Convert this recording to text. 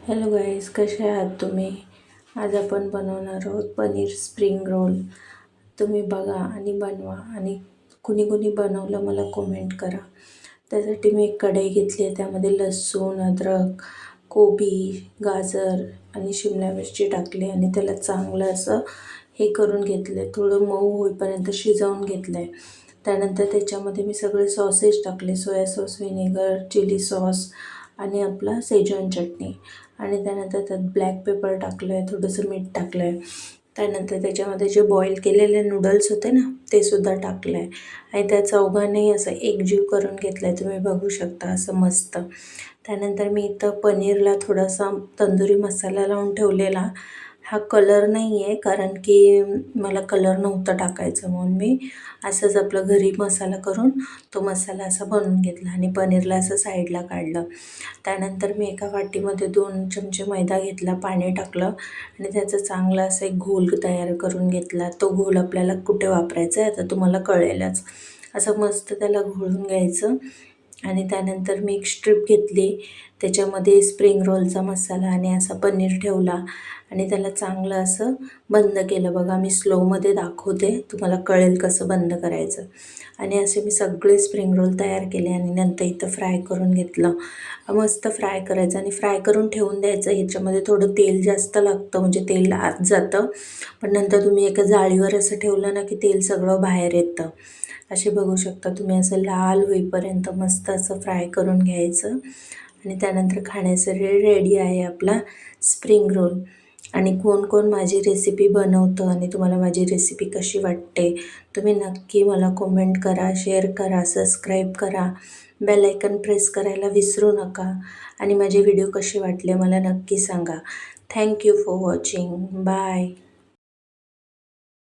Hello guys, कसे आहात तुम्ही? आज आपण बनवणार आहोत पनीर स्प्रिंग रोल. तुम्ही बघा आणि बनवा, आणि कुणी कुणी बनवलं मला कमेंट करा. त्यासाठी मी एक कढई घेतली आहे, त्यामध्ये लसूण, अद्रक, कोबी, गाजर आणि शिमला मिरची टाकली आणि त्याला चांगलं असं हे करून घेतलं आहे. थोडं मऊ होईपर्यंत शिजवून घेतलं आहे. त्यानंतर त्याच्यामध्ये मी सगळे सॉसेस टाकले, soya sauce, vinegar, chili sauce आणि आपला शेजवान चटणी. आणि त्यानंतर त्यात ब्लॅक पेपर टाकलं आहे, थोडंसं मीठ टाकलं आहे. त्यानंतर त्याच्यामध्ये जे बॉईल केलेले नूडल्स होते ना, ते सुद्धा टाकलं आहे आणि त्या चौघांनाही असं एकजीव करून घेतलं आहे. तुम्ही बघू शकता असं मस्त. त्यानंतर मी इथं पनीरला थोडासा तंदुरी मसाला लावून ठेवलेला. हा कलर नाही आहे, कारण की मला कलर नव्हता टाकायचं, म्हणून मी असंच आपलं घरी मसाला करून तो मसाला असा बनवून घेतला आणि पनीरला असं साईडला काढलं. त्यानंतर मी एका वाटीमध्ये 2 चमचे मैदा घेतला, पाणी टाकलं आणि त्याचं चांगलं असं एक घोल तयार करून घेतला. तो घोल आपल्याला कुठे वापरायचा आहे आता तुम्हाला कळेलच. असं मस्त त्याला घोळून घ्यायचं. आणि त्यानंतर मी एक स्ट्रिप घेतली, त्याच्यामध्ये स्प्रिंग रोलचा मसाला आणि असा पनीर ठेवला आणि त्याला चांगलं असं बंद केलं. बघा, मी स्लोमध्ये दाखवते, तुम्हाला कळेल कसं बंद करायचं. आणि असे मी सगळे स्प्रिंग रोल तयार केले आणि नंतर इथं फ्राय करून घेतलं. मस्त फ्राय करायचं आणि फ्राय करून ठेवून द्यायचं. ह्याच्यामध्ये थोडं तेल जास्त लागतं, म्हणजे तेल आत जातं, पण नंतर तुम्ही एका जाळीवर असं ठेवलं ना की तेल सगळं बाहेर येतं. असे बघू शकता तुम्ही, असं लाल होईपर्यंत मस्त असं फ्राय करून घ्यायचं. आणि त्यानंतर खाण्यासाठी रेडी आहे आपला स्प्रिंग रोल. आणि कोण कोण माझी रेसिपी बनवतं आणि तुम्हाला माझी रेसिपी कशी वाटते, तुम्ही नक्की मला कमेंट करा, शेअर करा, सबस्क्राईब करा, बेल आयकन प्रेस करायला विसरू नका. आणि माझे व्हिडिओ कसे वाटले मला नक्की सांगा. Thank you for watching. बाय.